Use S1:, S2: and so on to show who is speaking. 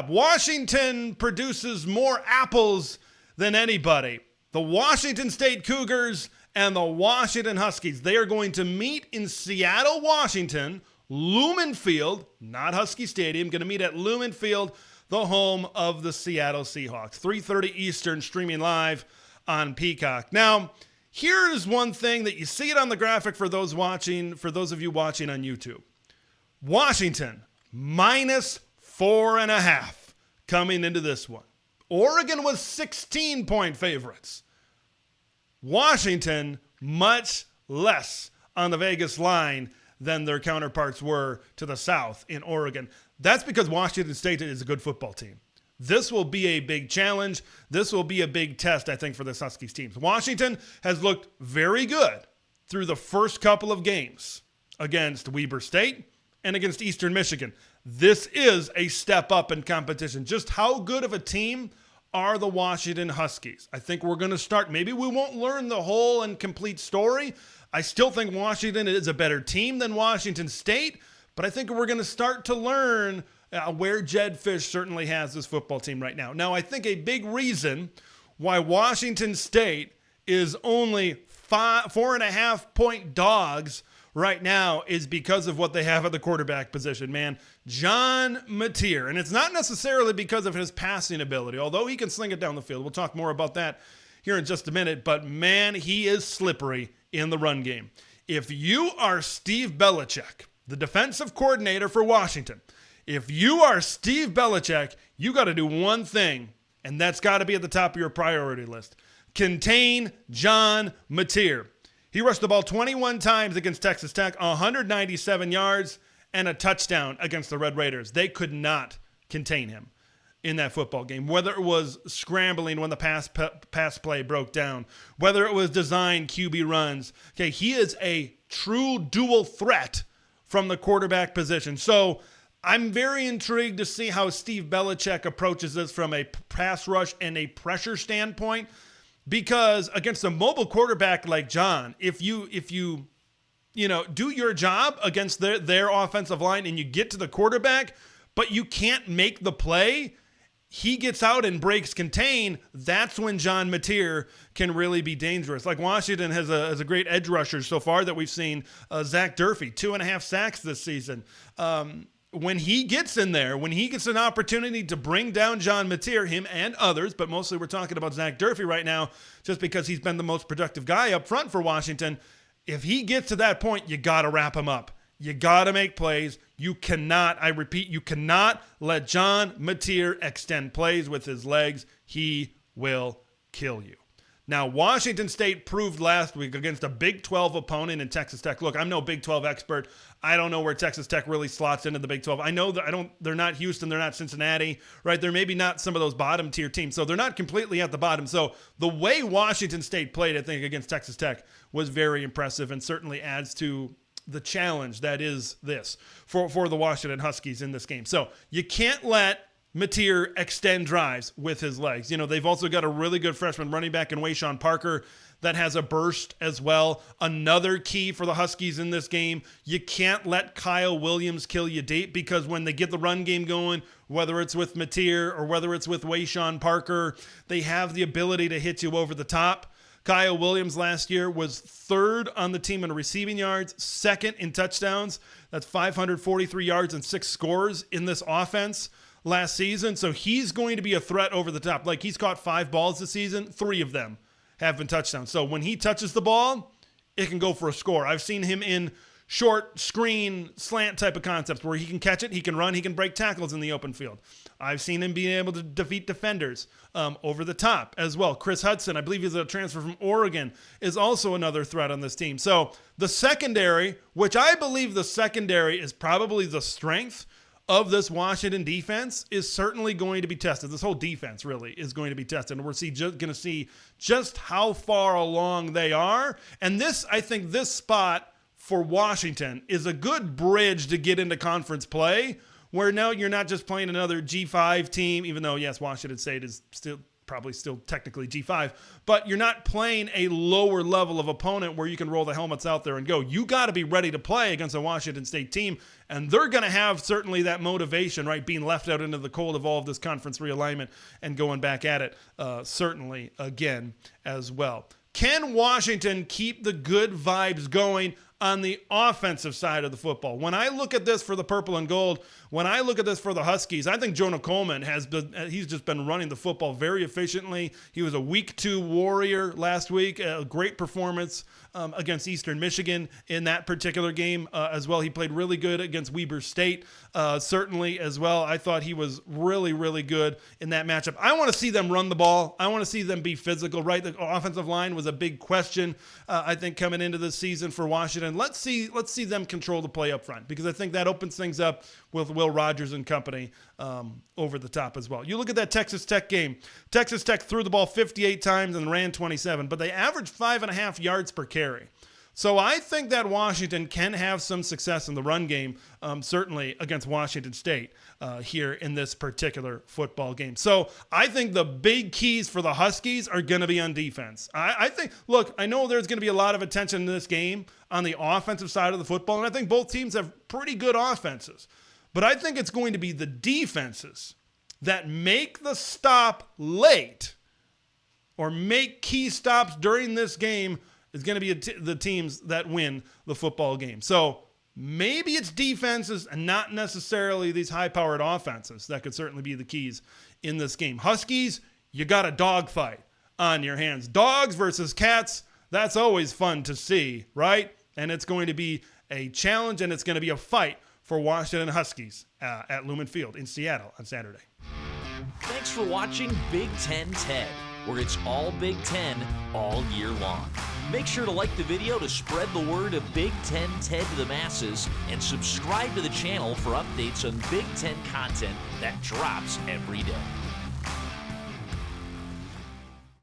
S1: up. Washington produces more apples than anybody. The Washington State Cougars and the Washington Huskies. They are going to meet in Seattle, Washington, Lumen Field, not Husky Stadium, going to meet at Lumen Field, the home of the Seattle Seahawks. 3:30 Eastern, streaming live on Peacock. Now, here's one thing that you see it on the graphic for those of you watching on YouTube. Washington, -4.5 coming into this one. Oregon was 16-point favorites. Washington, much less on the Vegas line than their counterparts were to the south in Oregon. That's because Washington State is a good football team. This will be a big challenge. This will be a big test, I think, for the Huskies teams. Washington has looked very good through the first couple of games against Weber State and against Eastern Michigan. This is a step up in competition. Just how good of a team are the Washington Huskies? I think we're going to start. Maybe we won't learn the whole and complete story. I still think Washington is a better team than Washington State, but I think we're going to start to learn where Jed Fish certainly has this football team right now. Now, I think a big reason why Washington State is only 4.5-point dogs right now is because of what they have at the quarterback position, man. Jon Mateer. And it's not necessarily because of his passing ability, although he can sling it down the field. We'll talk more about that here in just a minute. But, man, he is slippery in the run game. If you are Steve Belichick, the defensive coordinator for Washington, if you are Steve Belichick, you got to do one thing, and that's got to be at the top of your priority list. Contain Jon Mateer. He rushed the ball 21 times against Texas Tech, 197 yards, and a touchdown against the Red Raiders. They could not contain him in that football game, whether it was scrambling when the pass play broke down, whether it was design QB runs. Okay, he is a true dual threat from the quarterback position. So I'm very intrigued to see how Steve Belichick approaches this from a pass rush and a pressure standpoint, because against a mobile quarterback like Jon, if you do your job against their offensive line and you get to the quarterback, but you can't make the play, he gets out and breaks contain. That's when Jon Mateer can really be dangerous. Like Washington has a great edge rusher so far that we've seen, Zach Durfee, 2.5 sacks this season. When he gets in there, when he gets an opportunity to bring down Jon Mateer, him and others, but mostly we're talking about Zach Durfee right now, just because he's been the most productive guy up front for Washington. If he gets to that point, you got to wrap him up. You got to make plays. You cannot, I repeat, you cannot let Jon Mateer extend plays with his legs. He will kill you. Now, Washington State proved last week against a Big 12 opponent in Texas Tech. Look, I'm no Big 12 expert. I don't know where Texas Tech really slots into the Big 12. I know that they're not Houston, they're not Cincinnati, right? They're maybe not some of those bottom tier teams. So they're not completely at the bottom. So the way Washington State played, I think, against Texas Tech was very impressive and certainly adds to the challenge that is this for the Washington Huskies in this game. So you can't let Mateer extend drives with his legs. You know, they've also got a really good freshman running back in Wayshawn Parker that has a burst as well. Another key for the Huskies in this game, you can't let Kyle Williams kill you deep, because when they get the run game going, whether it's with Mateer or whether it's with Wayshawn Parker, they have the ability to hit you over the top. Kyle Williams last year was third on the team in receiving yards, second in touchdowns. That's 543 yards and 6 scores in this offense last season. So he's going to be a threat over the top. Like, he's caught 5 balls this season. 3 of them have been touchdowns. So when he touches the ball, it can go for a score. I've seen him in short screen slant type of concepts where he can catch it, he can run, he can break tackles in the open field. I've seen him being able to defeat defenders over the top as well. Chris Hudson, I believe he's a transfer from Oregon, is also another threat on this team. So the secondary, which I believe the secondary is probably the strength of this Washington defense, is certainly going to be tested. This whole defense really is going to be tested. And we're going to see just how far along they are. And this, I think this spot for Washington is a good bridge to get into conference play, where now you're not just playing another G5 team, even though, yes, Washington State is still probably still technically G5, but you're not playing a lower level of opponent where you can roll the helmets out there and go. You got to be ready to play against a Washington State team, and they're going to have certainly that motivation, right, being left out into the cold of all of this conference realignment and going back at it certainly again as well. Can Washington keep the good vibes going on the offensive side of the football? When I look at this for the purple and gold, when I look at this for the Huskies, I think Jonah Coleman he's just been running the football very efficiently. He was a week 2 warrior last week, a great performance against Eastern Michigan in that particular game as well. He played really good against Weber State, certainly as well. I thought he was really, really good in that matchup. I want to see them run the ball. I want to see them be physical, right? The offensive line was a big question, I think, coming into this season for Washington. Let's see them control the play up front, because I think that opens things up with Will Rogers and company over the top as well. You look at that Texas Tech game. Texas Tech threw the ball 58 times and ran 27, but they averaged 5.5 yards per carry. So I think that Washington can have some success in the run game, certainly against Washington State here in this particular football game. So I think the big keys for the Huskies are going to be on defense. I think, look, I know there's going to be a lot of attention in this game on the offensive side of the football, and I think both teams have pretty good offenses. But I think it's going to be the defenses that make the stop late or make key stops during this game is going to be the teams that win the football game. So maybe it's defenses and not necessarily these high-powered offenses that could certainly be the keys in this game. Huskies, you got a dogfight on your hands. Dogs versus cats, that's always fun to see, right? And it's going to be a challenge, and it's going to be a fight for Washington Huskies at Lumen Field in Seattle on Saturday.
S2: Thanks for watching Big Ten TED, where it's all Big Ten all year long. Make sure to like the video to spread the word of Big Ten TED to the masses, and subscribe to the channel for updates on Big Ten content that drops every day.